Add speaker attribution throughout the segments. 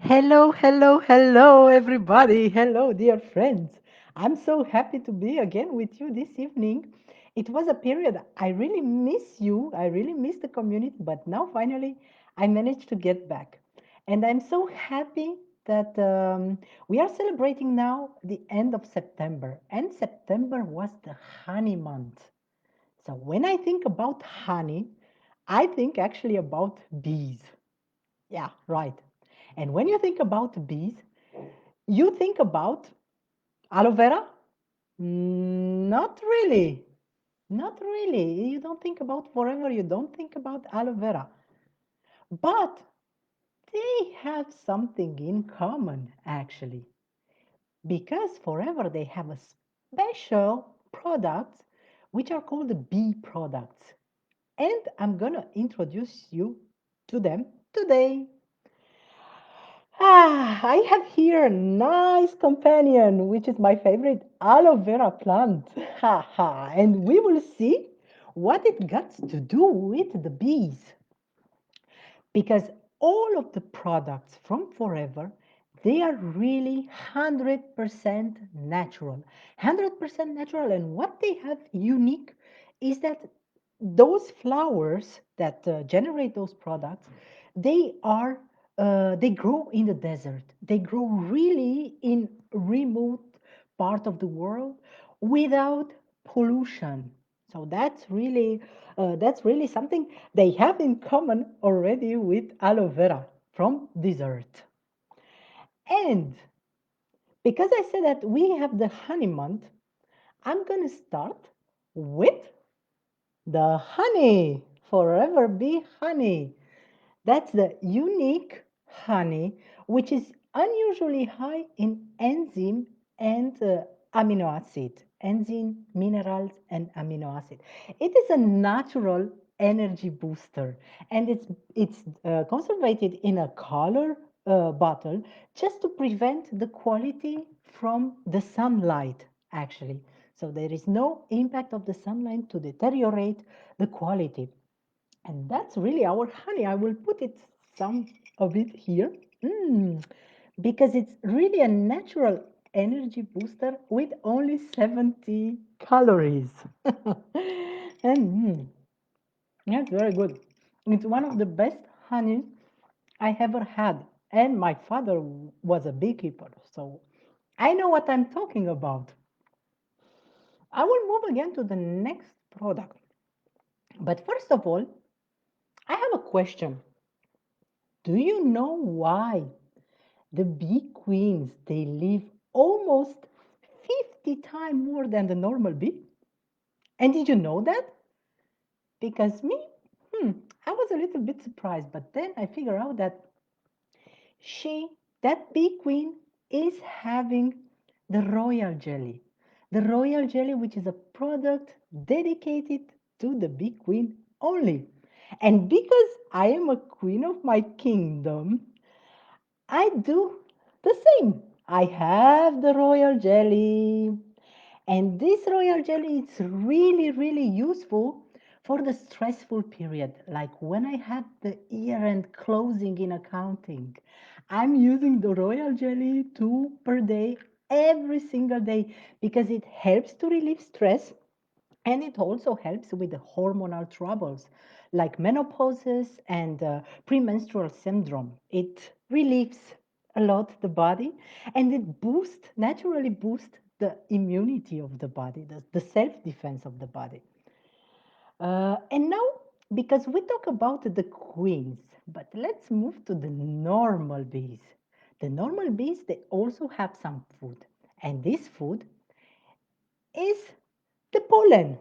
Speaker 1: Hello, hello, hello, everybody. Hello, dear friends. I'm so happy to be again with you this evening. It was a period I really miss you. I really miss the community, but now finally I managed to get back. And I'm so happy that we are celebrating now the end of September. And September was the honey month. So when I think about honey, I think actually about bees. Yeah, right. And when you think about bees, you think about aloe vera? Not really. Not really. You don't think about forever, you don't think about aloe vera. But they have something in common, actually, because forever they have a special products which are called the bee products. And I'm gonna introduce you to them today. I have here a nice companion, which is my favorite aloe vera plant. Ha ha. And we will see what it got to do with the bees. Because all of the products from Forever, they are really 100% natural. 100% natural. And what they have unique is that those flowers that generate those products, they are they grow in the desert. They grow really in remote part of the world without pollution. So that's really something they have in common already with aloe vera from desert. And because I said that we have the honey month, I'm gonna start with the honey, forever bee honey. That's the unique honey, which is unusually high in enzyme and amino acid, enzyme, minerals, and amino acid. It is a natural energy booster, and it's conserved in a color bottle just to prevent the quality from the sunlight, actually. So there is no impact of the sunlight to deteriorate the quality. And that's really our honey. I will put it some of it here. Because it's really a natural energy booster with only 70 calories. And that's very good. It's one of the best honey I ever had. And my father was a beekeeper, so I know what I'm talking about. I will move again to the next product. But first of all, I have a question. Do you know why the bee queens they live almost 50 times more than the normal bee? And did you know that? Because me, hmm, I was a little bit surprised, but then I figured out that she, that bee queen, is having the royal jelly. The royal jelly, which is a product dedicated to the bee queen only. And because I am a queen of my kingdom, I do the same. I have the royal jelly. And this royal jelly is really, really useful for the stressful period, like when I had the year-end closing in accounting. I'm using the royal jelly two per day, every single day, because it helps to relieve stress and it also helps with the hormonal troubles like menopause and premenstrual syndrome. It relieves a lot the body and it naturally boosts the immunity of the body, the self-defense of the body. And now, because we talk about the queens, but let's move to the normal bees. The normal bees, they also have some food. And this food is the pollen.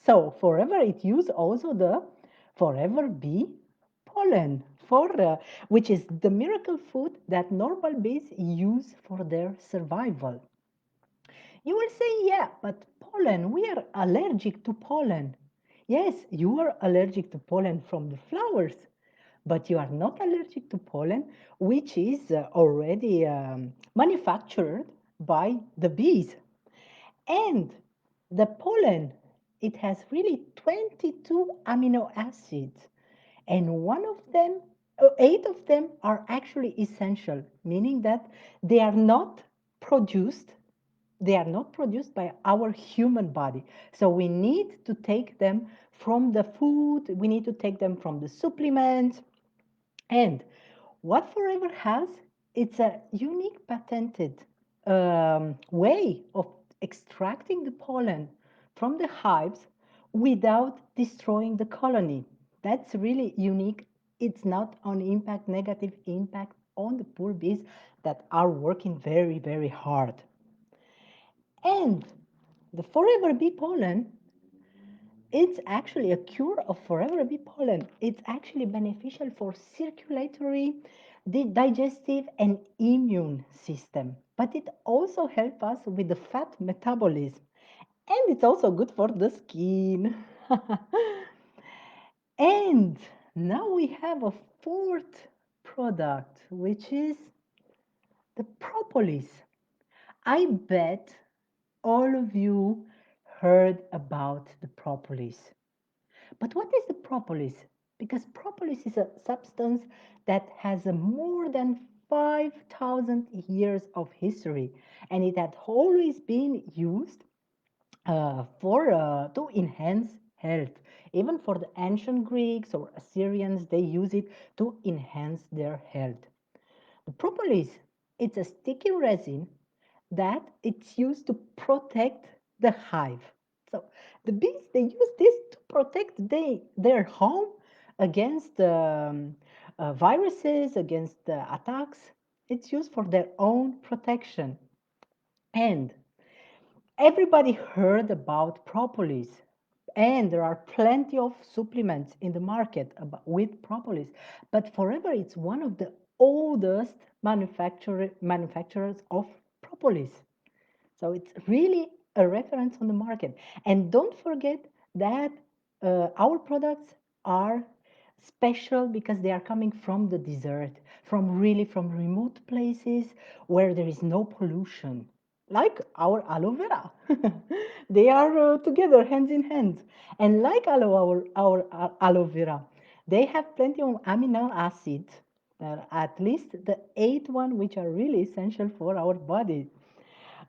Speaker 1: So forever it use also the forever bee pollen which is the miracle food that normal bees use for their survival. You will say, yeah, but pollen, we are allergic to pollen. Yes, you are allergic to pollen from the flowers, but you are not allergic to pollen, which is already manufactured by the bees. And the pollen, it has really 22 amino acids, and one of them Eight of them are actually essential, meaning that they are not produced they are not produced by our human body. So we need to take them from the food, we need to take them from the supplements. And what Forever has, it's a unique patented way of extracting the pollen from the hives without destroying the colony. That's really unique. It's not on impact, negative impact on the poor bees that are working very, very hard. And the forever bee pollen, it's actually a cure of forever bee pollen. It's actually beneficial for circulatory, the digestive, and immune system. But it also helps us with the fat metabolism. And it's also good for the skin. And now we have a fourth product, which is the propolis. I bet all of you heard about the propolis. But what is the propolis? Because propolis is a substance that has a more than 5,000 years of history, and it had always been used for to enhance health. Even for the ancient Greeks or Assyrians, they use it to enhance their health. The propolis, it's a sticky resin that it's used to protect the hive. So the bees, they use this to protect their home against viruses, against attacks. It's used for their own protection. And everybody heard about propolis, and there are plenty of supplements in the market with propolis. But Forever, it's one of the oldest manufacturers of propolis. So it's really a reference on the market. And don't forget that our products are special because they are coming from the desert, from remote places where there is no pollution, like our aloe vera. They are together, hands in hand. And like our aloe vera, they have plenty of amino acids, at least the eight one, which are really essential for our body.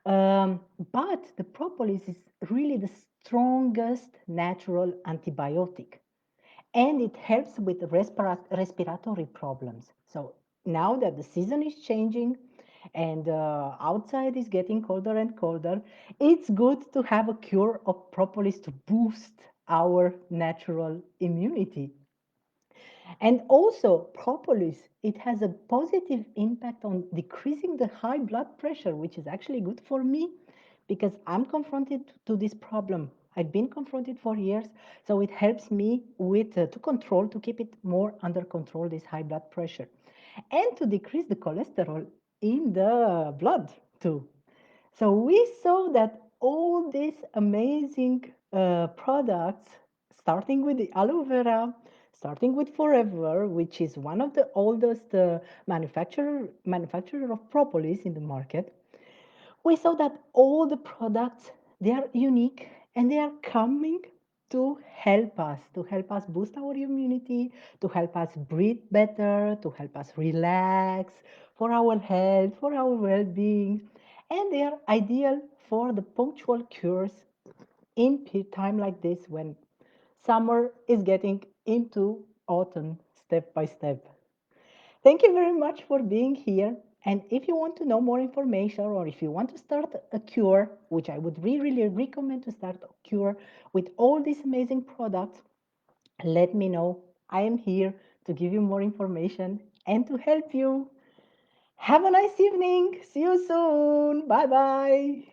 Speaker 1: Um, but the propolis is really the strongest natural antibiotic, and it helps with respiratory problems. So now that the season is changing and outside is getting colder and colder, it's good to have a cure of propolis to boost our natural immunity. And also, propolis, it has a positive impact on decreasing the high blood pressure, which is actually good for me because I'm confronted to this problem. I've been confronted for years, so it helps me with to control, to keep it more under control, this high blood pressure, and to decrease the cholesterol in the blood too. So we saw that all these amazing products, starting with the aloe vera, starting with Forever, which is one of the oldest manufacturer of propolis in the market, we saw that all the products, they are unique and they are coming to help us boost our immunity, to help us breathe better, to help us relax, for our health, for our well-being, and they are ideal for the punctual cures in time like this when summer is getting into autumn step by step. Thank you very much for being here. And if you want to know more information or if you want to start a cure, which I would really recommend to start a cure with all these amazing products, let me know. I am here to give you more information and to help you. Have a nice evening. See you soon. Bye bye.